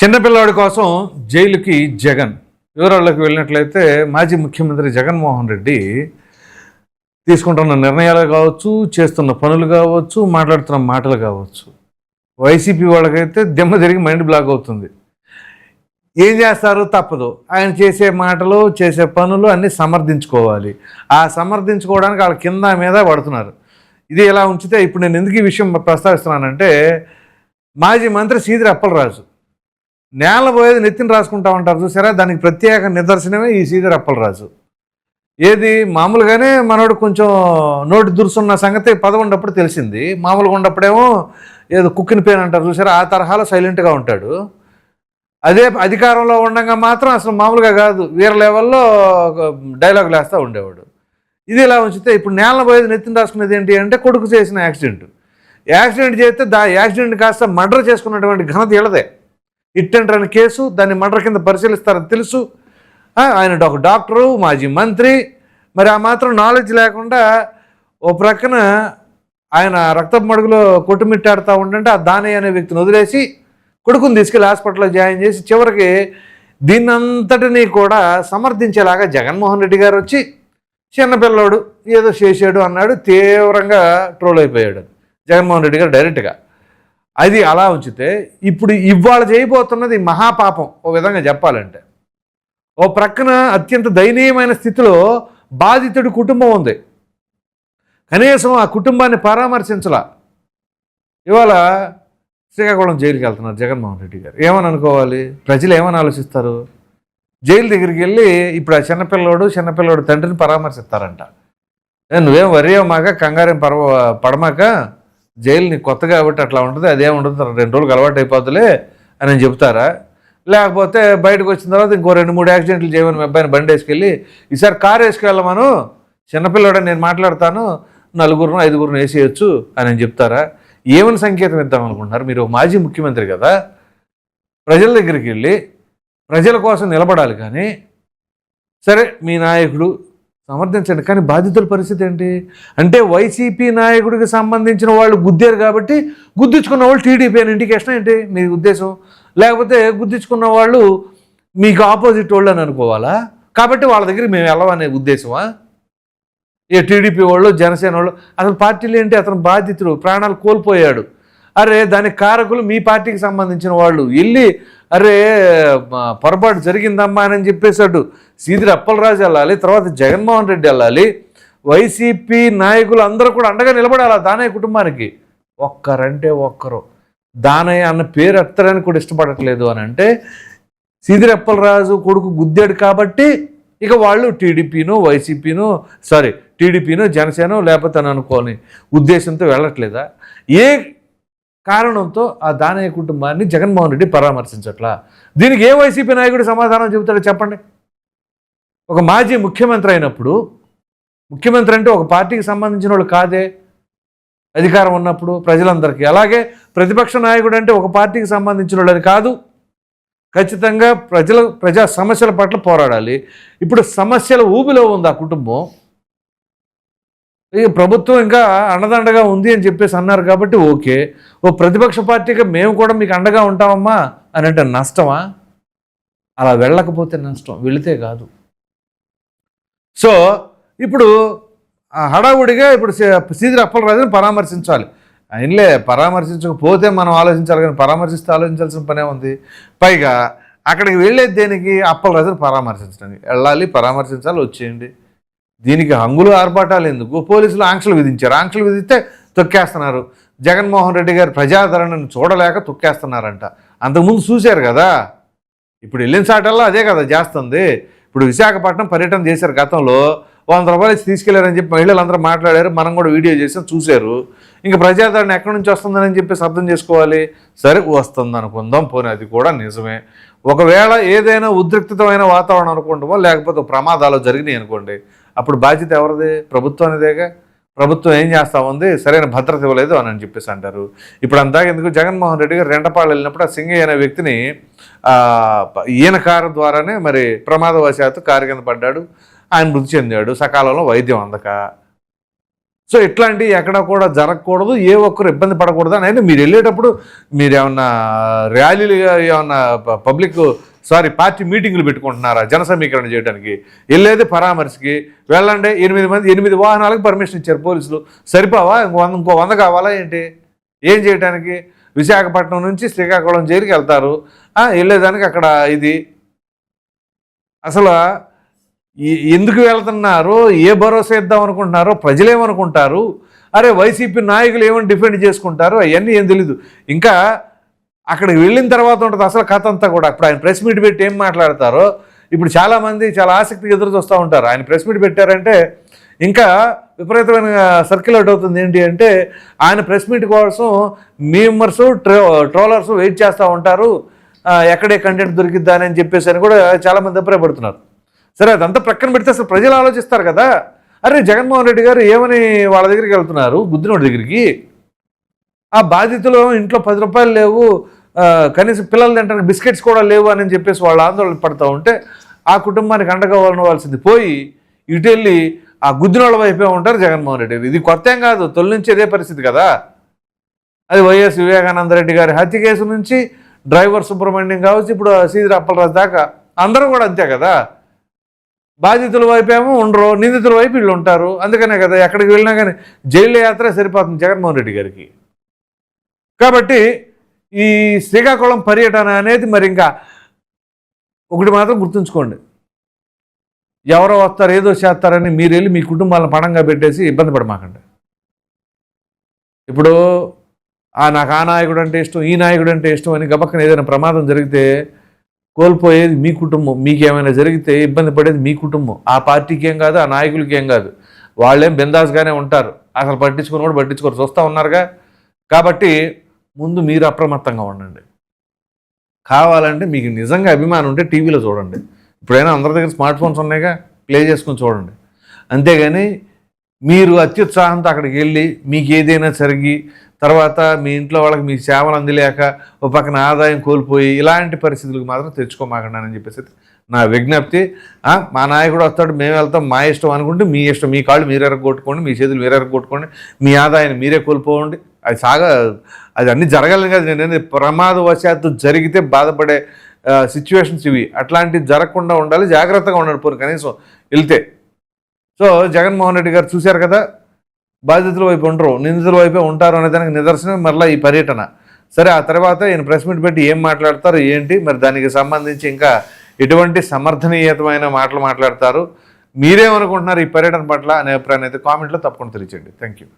చిన్నపిల్లాడి కోసం జైలుకి జగన్. వివరాల్లోకి వెళ్ళినట్లయితే మాజీ ముఖ్యమంత్రి జగన్మోహన్ రెడ్డి తీసుకుంటున్న నిర్ణయాలు కావచ్చు, చేస్తున్న పనులు కావచ్చు, మాట్లాడుతున్న మాటలు కావచ్చు, వైసీపీ వాళ్ళకైతే దిమ్మ తిరిగి మైండ్ బ్లాక్ అవుతుంది. ఏం చేస్తారు? తప్పదు. ఆయన చేసే మాటలు, చేసే పనులు అన్నీ సమర్థించుకోవాలి. ఆ సమర్థించుకోవడానికి వాళ్ళ కింద మీద పడుతున్నారు. ఇది ఎలా ఉంచితే ఇప్పుడు నేను ఎందుకు ఈ విషయం ప్రస్తావిస్తున్నానంటే, మాజీ మంత్రి సీదిరి అప్పలరాజు నేల పోయేది నెత్తిని రాసుకుంటా ఉంటారు చూసారా, దానికి ప్రత్యేక నిదర్శనమే ఈ సీదిరి అప్పలరాజు. ఏది మామూలుగానే మనోడు కొంచెం నోటి దురుసున్న సంగతి పదవున్నప్పుడు తెలిసింది. మామూలుగా ఉన్నప్పుడేమో ఏదో కుక్కిన పేరు అంటారు చూసారా, ఆ తరహాలో సైలెంట్గా ఉంటాడు. అదే అధికారంలో ఉండగా మాత్రం అసలు మామూలుగా కాదు, వీర లెవెల్లో డైలాగులు వేస్తూ ఉండేవాడు. ఇది ఇలా ఉంచితే ఇప్పుడు నేల పోయేది నెత్తిని రాసుకునేది ఏంటి అంటే, కొడుకు చేసిన యాక్సిడెంట్ చేస్తే యాక్సిడెంట్ కాస్త మర్డర్ చేసుకున్నటువంటి ఘనత ఇళ్ళదే. హిట్ అండ్ రన్ కేసు, దాన్ని మర్డర్ కింద పరిశీలిస్తారని తెలుసు. ఆయన ఒక డాక్టరు, మాజీ మంత్రి, మరి ఆ మాత్రం నాలెడ్జ్ లేకుండా ఓ ప్రక్కన ఆయన రక్తపు మడుగులో కొట్టుమిట్టాడుతూ ఉండంటే ఆ దానయ్య అనే వ్యక్తిని వదిలేసి కొడుకుని తీసుకెళ్ళి హాస్పిటల్లో జాయిన్ చేసి చివరికి దీన్నంతటినీ కూడా సమర్థించేలాగా జగన్మోహన్ రెడ్డి గారు వచ్చి చిన్నపిల్లోడు ఏదో చేసాడు అన్నాడు. తీవ్రంగా ట్రోల్ అయిపోయాడు జగన్మోహన్ రెడ్డి గారు డైరెక్ట్గా. అది అలా ఉంచితే ఇప్పుడు ఇవాళ చేయబోతున్నది మహాపాపం ఓ విధంగా చెప్పాలంటే. ఓ ప్రక్కన అత్యంత దయనీయమైన స్థితిలో బాధితుడి కుటుంబం ఉంది, కనీసం ఆ కుటుంబాన్ని పరామర్శించలా. ఇవాళ శ్రీకాకుళం జైలుకి వెళ్తున్నారు జగన్మోహన్ రెడ్డి గారు. ఏమని అనుకోవాలి? ప్రజలు ఏమని ఆలోచిస్తారు? జైలు దగ్గరికి వెళ్ళి ఇప్పుడు ఆ చిన్నపిల్లోడు తండ్రిని పరామర్శిస్తారంట. నువ్వేం వరియమాక, కంగారేం పడమాక, జైలు నీకు కొత్త కాబట్టి అట్లా ఉంటుంది, అదేం ఉంటుంది, 2 రోజులకు అలవాటు అయిపోద్దులే అని చెప్తారా? లేకపోతే బయటకు వచ్చిన తర్వాత ఇంకో 2-3 యాక్సిడెంట్లు చేయమని మీ అబ్బాయిని బండి వేసుకెళ్ళి ఈసారి కారు వేసుకెళ్ళమను, చిన్నపిల్లడని నేను మాట్లాడతాను, 4-5 వేసేయచ్చు అని చెప్తారా? ఏమని సంకేతం ఇద్దామనుకుంటున్నారు? మీరు మాజీ ముఖ్యమంత్రి కదా, ప్రజల దగ్గరికి వెళ్ళి ప్రజల కోసం నిలబడాలి. కానీ సరే మీ నాయకుడు సమర్థించండి, కానీ బాధితుల పరిస్థితి ఏంటి అంటే, వైసీపీ నాయకుడికి సంబంధించిన వాళ్ళు గుద్దారు కాబట్టి గుద్దించుకున్న వాళ్ళు టీడీపీ అని ఇండికేషన్ ఏంటి మీ ఉద్దేశం? లేకపోతే గుద్దించుకున్న వాళ్ళు మీకు ఆపోజిట్ వాళ్ళు అని అనుకోవాలా? కాబట్టి వాళ్ళ దగ్గర మేము వెళ్ళమనే ఉద్దేశమా? ఏ టీడీపీ వాళ్ళు, జనసేన వాళ్ళు, అసలు పార్టీలు ఏంటి? అతను బాధితుడు, ప్రాణాలు కోల్పోయాడు. అరే దానికి కారకులు మీ పార్టీకి సంబంధించిన వాళ్ళు వెళ్ళి అరే పొరపాటు జరిగిందమ్మా అని చెప్పేసాడు. సీదిరి అప్పలరాజు వెళ్ళాలి, తర్వాత జగన్మోహన్ రెడ్డి వెళ్ళాలి, వైసీపీ నాయకులు అందరూ కూడా అండగా నిలబడాలి దానయ్య కుటుంబానికి. ఒక్కరంటే ఒక్కరు దానయ్య అన్న పేరు ఎత్తడానికి కూడా ఇష్టపడట్లేదు అని అంటే, సీదిరి అప్పలరాజు కొడుకు గుద్దాడు కాబట్టి ఇక వాళ్ళు టీడీపీను జనసేన లేకపోతే అని అనుకోని ఉద్దేశంతో వెళ్ళట్లేదా? ఏ కారణంతో ఆ దానయ్య కుటుంబాన్ని జగన్మోహన్ రెడ్డి పరామర్శించట్లా? దీనికి ఏ వైసీపీ నాయకుడు సమాధానం చెబుతాడో చెప్పండి. ఒక మాజీ ముఖ్యమంత్రి అయినప్పుడు, ముఖ్యమంత్రి అంటే ఒక పార్టీకి సంబంధించిన వాళ్ళు కాదే అధికారం ఉన్నప్పుడు ప్రజలందరికీ, అలాగే ప్రతిపక్ష నాయకుడు అంటే ఒక పార్టీకి సంబంధించిన వాళ్ళని కాదు, ఖచ్చితంగా ప్రజా సమస్యల పట్ల పోరాడాలి. ఇప్పుడు సమస్యల ఊబిలో ఉంది ఆ కుటుంబం. ప్రభుత్వం ఇంకా అండదండగా ఉంది అని చెప్పేసి అన్నారు కాబట్టి ఓకే, ఓ ప్రతిపక్ష పార్టీగా మేము కూడా మీకు అండగా ఉంటామమ్మా అని అంటే నష్టమా? అలా వెళ్ళకపోతే నష్టం, వెళితే కాదు. సో ఇప్పుడు హడావుడిగా ఇప్పుడు సీదిరి అప్పలరాజుని పరామర్శించాలి. ఆయనలే పరామర్శించకపోతే మనం ఆలోచించాలి, కానీ పరామర్శిస్తే ఆలోచించాల్సిన పనే ఉంది. పైగా అక్కడికి వెళ్ళేది దేనికి? అప్పలరాజుని పరామర్శించడానికి వెళ్ళాలి, పరామర్శించాలి, వచ్చేయండి. దీనికి హంగులు ఆర్భాటాలు ఎందుకు? పోలీసులు ఆంక్షలు విధించారు, ఆంక్షలు విధిస్తే తొక్కేస్తున్నారు. జగన్మోహన్ రెడ్డి గారి ప్రజాదరణను చూడలేక తొక్కేస్తున్నారంట. అంతకుముందు చూశారు కదా, ఇప్పుడు వెళ్ళిన సాటల్లో అదే కదా చేస్తుంది. ఇప్పుడు విశాఖపట్నం పర్యటన చేశారు, గతంలో 100 రూపాయలు ఇచ్చి తీసుకెళ్లారని చెప్పి మహిళలందరూ మాట్లాడారు, మనం కూడా వీడియో చేసాం, చూశారు. ఇంకా ప్రజాదరణ ఎక్కడి నుంచి వస్తుందని చెప్పేసి అర్థం చేసుకోవాలి. సరే వస్తుంది అనుకుందాం, పోనీ అది కూడా నిజమే. ఒకవేళ ఏదైనా ఉద్రిక్తమైన వాతావరణం అనుకుంటామో, లేకపోతే ప్రమాదాలు జరిగినాయి అనుకోండి, అప్పుడు బాధ్యత ఎవరిది? ప్రభుత్వానిదేగా. ప్రభుత్వం ఏం చేస్తూ ఉంది? సరైన భద్రత ఇవ్వలేదు అని చెప్పేసి అంటారు. ఇప్పుడు అంతా ఎందుకు? జగన్మోహన్ రెడ్డి గారు రెండపాళ్ళు వెళ్ళినప్పుడు ఆ సింగయ్య అనే వ్యక్తిని ఈయన కారు ద్వారానే మరి ప్రమాదవశాత్తు కారు కింద పడ్డాడు, ఆయన మృతి చెందాడు సకాలంలో వైద్యం అందక. సో ఇట్లాంటివి ఎక్కడ కూడా జరగకూడదు, ఏ ఒక్కరు ఇబ్బంది పడకూడదు అని. అయినా మీరు వెళ్ళేటప్పుడు మీరు ఏమన్నా ర్యాలీలు ఏమన్నా పార్టీ మీటింగులు పెట్టుకుంటున్నారా జన సమీకరణ చేయడానికి? వెళ్ళేది పరామర్శకి వెళ్ళండి. 8 వాహనాలకు పర్మిషన్ ఇచ్చారు పోలీసులు. సరిపోవా? ఇంకో 100 కావాలా ఏంటి? ఏం చేయడానికి? విశాఖపట్నం నుంచి శ్రీకాకుళం జైలుకి వెళ్తారు, వెళ్ళేదానికి అక్కడ ఇది అసలు ఎందుకు వెళ్తున్నారు? ఏ భరోసా ఇద్దాం అనుకుంటున్నారో ప్రజలేమనుకుంటారు? అరే వైసీపీ నాయకులు ఏమని డిఫెండ్ చేసుకుంటారు? అవన్నీ ఏం తెలీదు. ఇంకా అక్కడికి వెళ్ళిన తర్వాత ఉంటుంది అసలు కథ అంతా కూడా. ఇప్పుడు ఆయన ప్రెస్ మీట్ పెట్టి ఏం మాట్లాడతారో ఇప్పుడు చాలామంది చాలా ఆసక్తిగా ఎదురు చూస్తూ ఉంటారు. ఆయన ప్రెస్ మీట్ పెట్టారంటే ఇంకా విపరీతమైన సర్క్యులేట్ అవుతుంది. ఏంటి అంటే ఆయన ప్రెస్ మీట్ కోసం మీమర్స్ ట్రోలర్స్ వెయిట్ చేస్తూ ఉంటారు, ఎక్కడే కంటెంట్ దొరికిద్దా అని చెప్పేసి అని కూడా చాలామంది అభిప్రాయపడుతున్నారు. సరే అదంతా ప్రక్కన పెడితే అసలు ప్రజలు ఆలోచిస్తారు కదా. అరే జగన్మోహన్ రెడ్డి గారు ఏమని వాళ్ళ దగ్గరికి వెళ్తున్నారు, గుద్దినోడి దగ్గరికి? ఆ బాధితులు ఇంట్లో 10 రూపాయలు లేవు, కనీసం పిల్లలు తింటానికి బిస్కెట్స్ కూడా లేవు అని చెప్పేసి వాళ్ళు ఆందోళన పడుతూ ఉంటే ఆ కుటుంబానికి అండగా ఉండవలసింది పోయి ఇటు వెళ్ళి ఆ గుద్దినోళ్ళ వైపే ఉంటారు జగన్మోహన్ రెడ్డి. ఇది కొత్త ఏం కాదు, తొలి నుంచి అదే పరిస్థితి కదా. అది వైఎస్ వివేకానంద రెడ్డి గారి హత్య కేసు నుంచి డ్రైవర్ సుబ్రహ్మణ్యం కావచ్చు, ఇప్పుడు సీదిరి అప్పలరాజు దాకా అందరూ కూడా అంతే కదా. బాధితుల వైపేమో ఉండరు, నిందితుల వైపు వీళ్ళు ఉంటారు. అందుకనే కదా ఎక్కడికి వెళ్ళినా కానీ జైలు యాత్ర సరిపోతుంది జగన్మోహన్ రెడ్డి గారికి. కాబట్టి ఈ శ్రీకాకుళం పర్యటన అనేది మరి ఇంకా ఒకటి మాత్రం గుర్తుంచుకోండి, ఎవరో వస్తారు ఏదో చేస్తారని మీరు వెళ్ళి మీ కుటుంబాలను పణంగా పెట్టేసి ఇబ్బంది పడమాకండి. ఇప్పుడు నాకు ఆ నాయకుడు అంటే ఇష్టం, ఈ నాయకుడు అంటే ఇష్టం అని గబక్కన ఏదైనా ప్రమాదం జరిగితే కోల్పోయేది మీ కుటుంబం. మీకేమైనా జరిగితే ఇబ్బంది పడేది మీ కుటుంబం. ఆ పార్టీకి ఏం కాదు, ఆ నాయకులకి ఏం కాదు. వాళ్ళేం బిందాస్గానే ఉంటారు, అసలు పట్టించుకుని కూడా పట్టించుకోరు, చూస్తూ ఉన్నారుగా. కాబట్టి ముందు మీరు అప్రమత్తంగా ఉండండి. కావాలంటే మీకు నిజంగా అభిమానం ఉంటే టీవీలో చూడండి. ఇప్పుడైనా అందరి దగ్గర స్మార్ట్ ఫోన్స్ ఉన్నాయిగా, ప్లే చేసుకొని చూడండి. అంతేగాని మీరు అత్యుత్సాహంతో అక్కడికి వెళ్ళి మీకు ఏదైనా జరిగి తర్వాత మీ ఇంట్లో వాళ్ళకి మీ సేవలు అందలేక ఒక పక్కన ఆదాయం కోల్పోయి ఇలాంటి పరిస్థితులకు మాత్రం తెచ్చుకోమాకండి అని చెప్పేసి నా విజ్ఞప్తి. మా నాయకుడు వస్తాడు మేము వెళ్తాం మా ఇష్టం అనుకుంటే మీ ఇష్టం, మీ కాళ్ళు మీరు ఎరగొట్టుకోండి, మీ చేతులు మీరు ఎరగొట్టుకోండి, మీ ఆదాయాన్ని మీరే కోల్పోండి. అది అన్నీ జరగాలని కాదు, నేను ప్రమాదవశాత్తు జరిగితే బాధపడే సిచ్యువేషన్స్ ఇవి. అట్లాంటివి జరగకుండా ఉండాలి, జాగ్రత్తగా ఉండాలి పోనీ కనీసం వెళ్తే. సో జగన్మోహన్ రెడ్డి గారు చూశారు కదా, బాధితుల వైపు ఉండరు, నిందితుల వైపే ఉంటారు అనే దానికి నిదర్శనం మరలా ఈ పర్యటన. సరే ఆ తర్వాత ఈయన ప్రెస్ మీట్ పెట్టి ఏం మాట్లాడతారు ఏంటి, మరి దానికి సంబంధించి ఇంకా ఎటువంటి సమర్థనీయతమైన మాటలు మాట్లాడతారు, మీరేమనుకుంటున్నారు ఈ పర్యటన పట్ల అనే అభిప్రాయాన్ని అయితే కామెంట్లో తప్పకుండా తెలియచేయండి. Thank you.